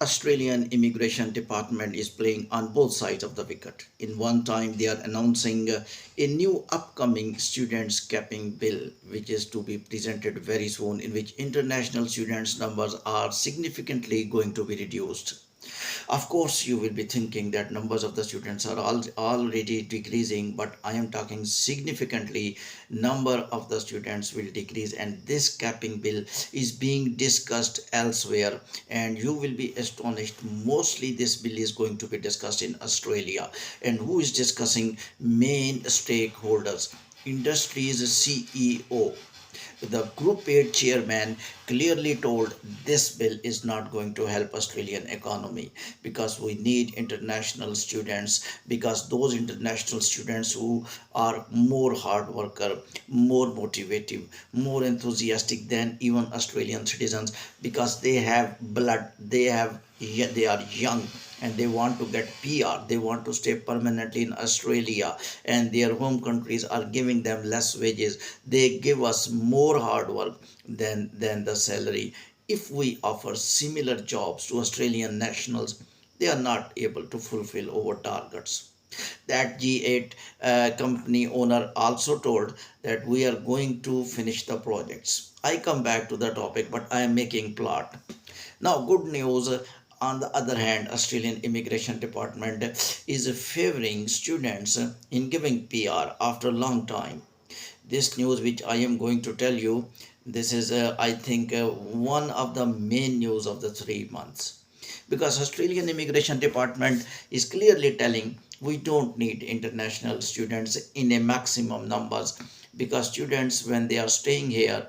Australian Immigration Department is playing on both sides of the wicket. In one time, they are announcing a new upcoming students capping bill, which is to be presented very soon, in which international students numbers are significantly going to be reduced. Of course, you will be thinking that numbers of the students are already decreasing, but I am talking significantly. Number of the students will decrease, and this capping bill is being discussed elsewhere. And you will be astonished. Mostly, this bill is going to be discussed in Australia. And who is discussing? Main stakeholders, industry's CEO. The group aid chairman clearly told this bill is not going to help Australian economy, because we need international students, because those international students who are more hard worker, more motivative, more enthusiastic than even Australian citizens, because they have blood, they are young, and they want to get PR, they want to stay permanently in Australia, and their home countries are giving them less wages. They give us more hard work than the salary. If we offer similar jobs to Australian nationals, they are not able to fulfill our targets. That G8 company owner also told that we are going to finish the projects. I come back to the topic, but I am making plot. Now, good news. On the other hand, Australian Immigration Department is favoring students in giving PR after a long time. This news, which I am going to tell you, this is, I think, one of the main news of the 3 months, because Australian Immigration Department is clearly telling we don't need international students in a maximum numbers, because students, when they are staying here,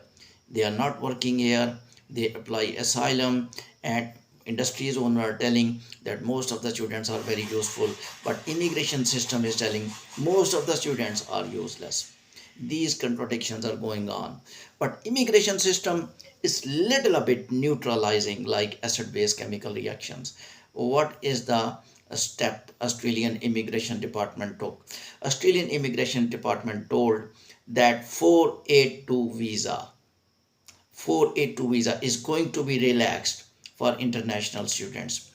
they are not working here, they apply asylum, and industries owner are telling that most of the students are very useful, but immigration system is telling most of the students are useless. These contradictions are going on, but immigration system is little a bit neutralizing, like acid base chemical reactions. What is the step Australian Immigration Department took? Australian Immigration Department told that 482 visa is going to be relaxed for international students.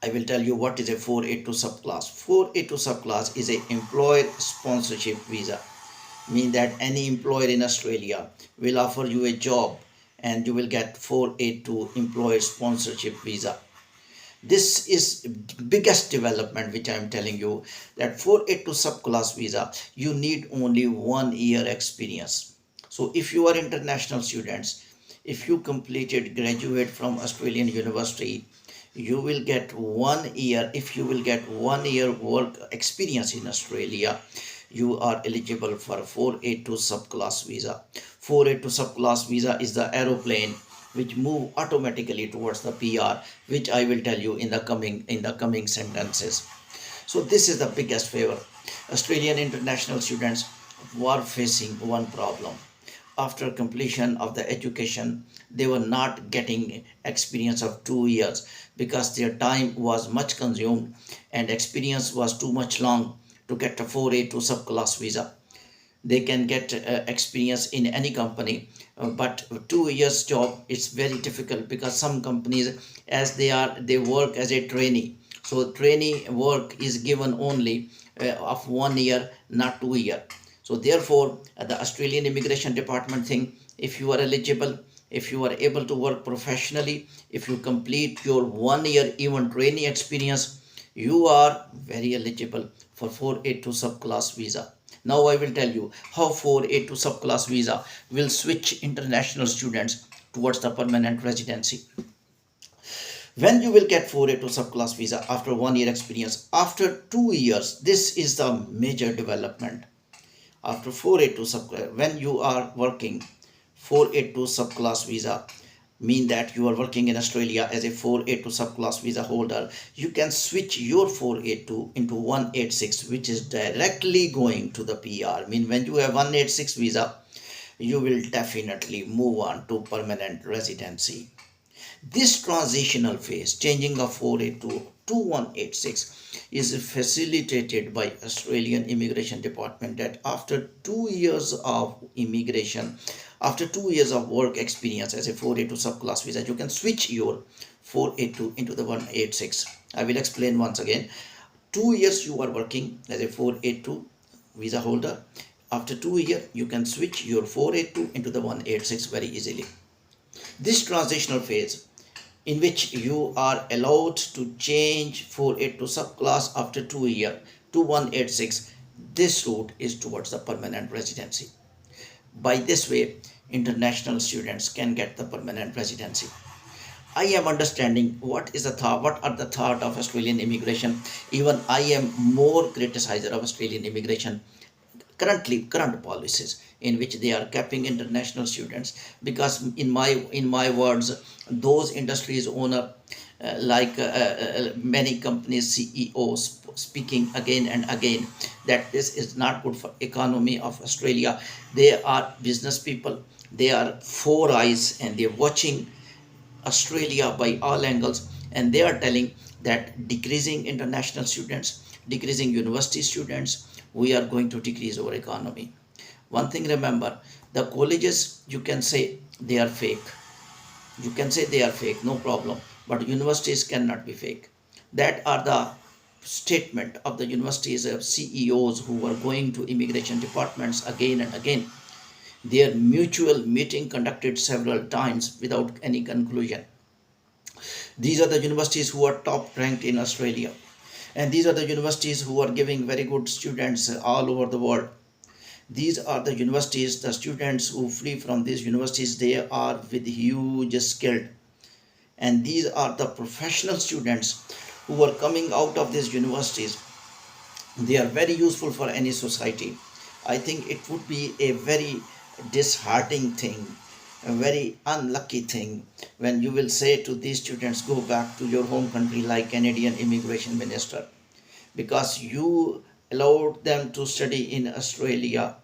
I will tell you what is a 482 subclass. 482 subclass is a employer sponsorship visa. Mean that any employer in Australia will offer you a job and you will get 482 employer sponsorship visa. This is biggest development which I am telling you, that 482 subclass visa, you need only 1 year experience. So if you are international students, if you completed graduate from Australian university, you will get 1 year. If you will get 1 year work experience in Australia, you are eligible for 482 subclass visa. 482 subclass visa is the aeroplane which move automatically towards the PR, which I will tell you in the coming sentences. So this is the biggest favor. Australian international students were facing one problem. After completion of the education, they were not getting experience of 2 years, because their time was much consumed and experience was too much long to get a 482 subclass visa. They can get experience in any company, but 2 years job, it's very difficult, because some companies, as they work as a trainee, so trainee work is given only of 1 year, not 2 year. So therefore, the Australian Immigration Department think, if you are eligible, if you are able to work professionally, if you complete your 1 year even trainee experience, you are very eligible for 482 subclass visa. Now I will tell you how 482 subclass visa will switch international students towards the permanent residency. When you will get 482 subclass visa after 1 year experience, after 2 years, this is the major development. After 482 subclass, when you are working 482 subclass visa, mean that you are working in Australia as a 482 subclass visa holder, you can switch your 482 into 186, which is directly going to the PR. Mean when you have 186 visa, you will definitely move on to permanent residency. This transitional phase, changing of 482 to 186, is facilitated by Australian Immigration Department, that after 2 years of immigration, after 2 years of work experience as a 482 subclass visa, you can switch your 482 into the 186. I will explain once again. 2 years you are working as a 482 visa holder. After 2 years, you can switch your 482 into the 186 very easily. This transitional phase in which you are allowed to change 482 subclass after 2 years to 186, this route is towards the permanent residency. By this way, international students can get the permanent residency. I am understanding what are the thought of Australian immigration. Even I am more criticizer of Australian immigration current policies in which they are capping international students, because in my words, those industries owner many companies CEOs speaking again and again that this is not good for economy of Australia. They are business people, they are four eyes, and they're watching Australia by all angles, and they are telling that decreasing international students, decreasing university students, we are going to decrease our economy. One thing remember, the colleges, you can say they are fake. You can say they are fake, no problem. But universities cannot be fake. That are the statement of the universities CEOs who are going to immigration departments again and again. Their mutual meeting conducted several times without any conclusion. These are the universities who are top ranked in Australia. And these are the universities who are giving very good students all over the world. These are the universities, the students who flee from these universities, they are with huge skill. And these are the professional students who are coming out of these universities. They are very useful for any society. I think it would be a very disheartening thing, a very unlucky thing when you will say to these students, go back to your home country, like Canadian immigration minister, because you allowed them to study in Australia.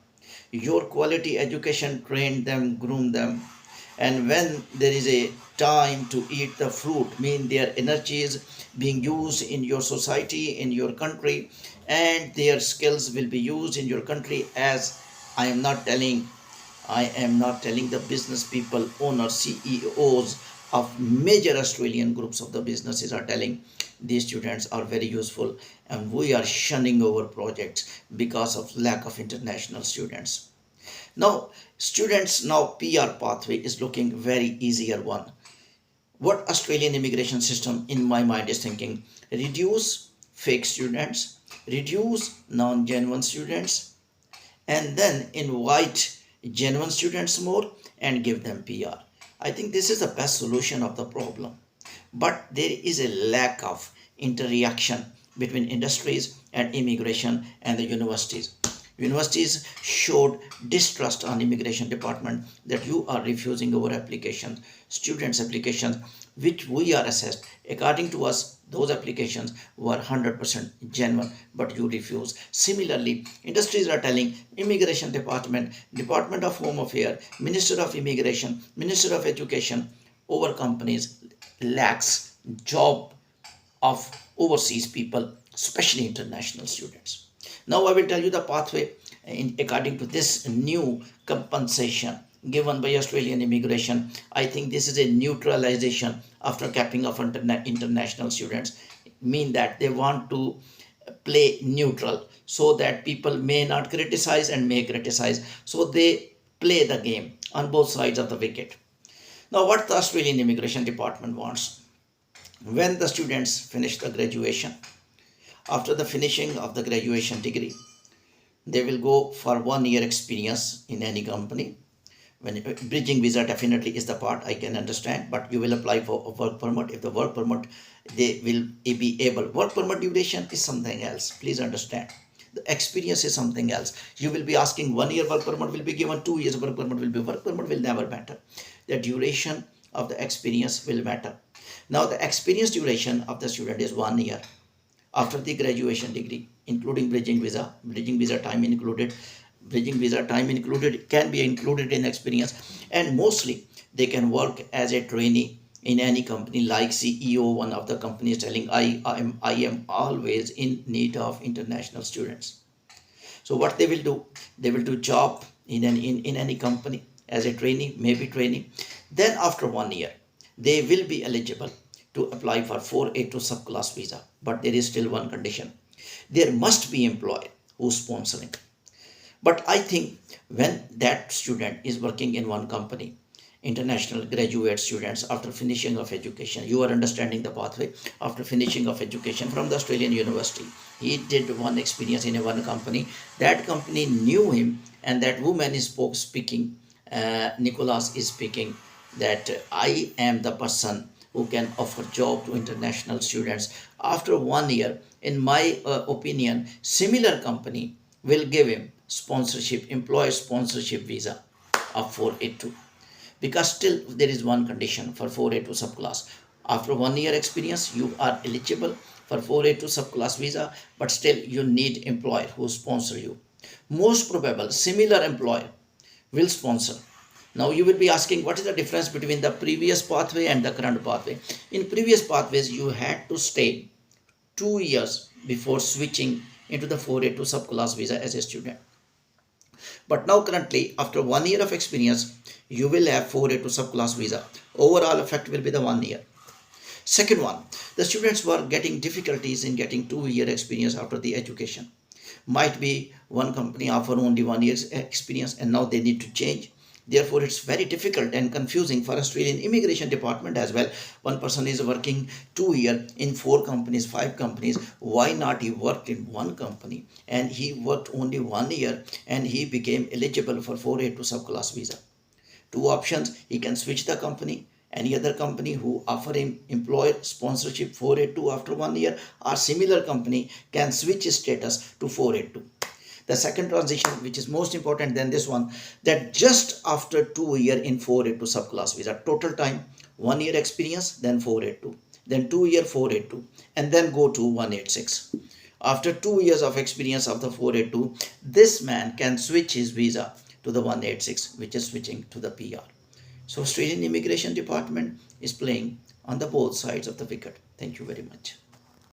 Your quality education trained them, groomed them, and when there is a time to eat the fruit, mean their energy is being used in your society, in your country, and their skills will be used in your country. As I am not telling the business people, owners, CEOs of major Australian groups of the businesses are telling, these students are very useful, and we are shunning our projects because of lack of international students. Now, students, now PR pathway is looking very easier one. What Australian immigration system in my mind is thinking, reduce fake students, reduce non-genuine students, and then invite genuine students more and give them PR. I think this is the best solution of the problem. But there is a lack of interaction between industries and immigration and the universities. Universities showed distrust on immigration department, that you are refusing our applications, students' applications, which we are assessed. According to us, those applications were 100% genuine, but you refuse. Similarly, industries are telling immigration department, Department of Home Affairs, Minister of Immigration, Minister of Education, our companies lacks job of overseas people, especially international students. Now I will tell you the pathway according to this new compensation given by Australian immigration. I think this is a neutralization after capping of international students, mean that they want to play neutral so that people may not criticize and may criticize. So they play the game on both sides of the wicket. Now what the Australian immigration department wants, when the students finish the graduation, after the finishing of the graduation degree, they will go for 1 year experience in any company. When bridging visa definitely is the part, I can understand, but you will apply for a work permit. If the work permit, they will be able, work permit duration is something else, please understand. The experience is something else. You will be asking 1 year work permit will be given, 2 years work permit will be, work permit will never matter. The duration of the experience will matter. Now the experience duration of the student is 1 year after the graduation degree, including bridging visa time included. Bridging visa time included can be included in experience, and mostly they can work as a trainee in any company, like CEO one of the companies telling, I am always in need of international students. So what they will do, they will do job in any company as a trainee, maybe trainee. Then after 1 year, they will be eligible to apply for 482 subclass visa, but there is still one condition. There must be employer who's sponsoring. But I think when that student is working in one company, international graduate students, after finishing of education, you are understanding the pathway. After finishing of education from the Australian university, he did one experience in a one company. That company knew him, and that woman is speaking, Nicholas is speaking, that I am the person who can offer job to international students. After 1 year, in my opinion, similar company will give him sponsorship, employer sponsorship visa of 482, because still there is one condition for 482 subclass. After 1 year experience, you are eligible for 482 subclass visa, but still you need employer who sponsor you. Most probable similar employer will sponsor. Now you will be asking, what is the difference between the previous pathway and the current pathway? In previous pathways, you had to stay 2 years before switching into the 482 subclass visa as a student. But now currently, after 1 year of experience, you will have 482 subclass visa. Overall effect will be the 1 year. Second one, the students were getting difficulties in getting 2 year experience after the education. Might be one company offer only 1 year's experience, and now they need to change. Therefore, it's very difficult and confusing for Australian immigration department as well. One person is working 2 year in 4 companies, 5 companies. Why not he worked in one company and he worked only 1 year and he became eligible for 482 subclass visa? Two options: he can switch the company, any other company who offer him employer sponsorship 482 after 1 year, or similar company can switch his status to 482. The second transition, which is most important than this one, that just after 2 year in 482 subclass visa, total time 1 year experience, then 482, then 2 year 482, and then go to 186. After 2 years of experience of the 482, this man can switch his visa to the 186, which is switching to the PR. So Australian Immigration Department is playing on the both sides of the wicket. Thank you very much.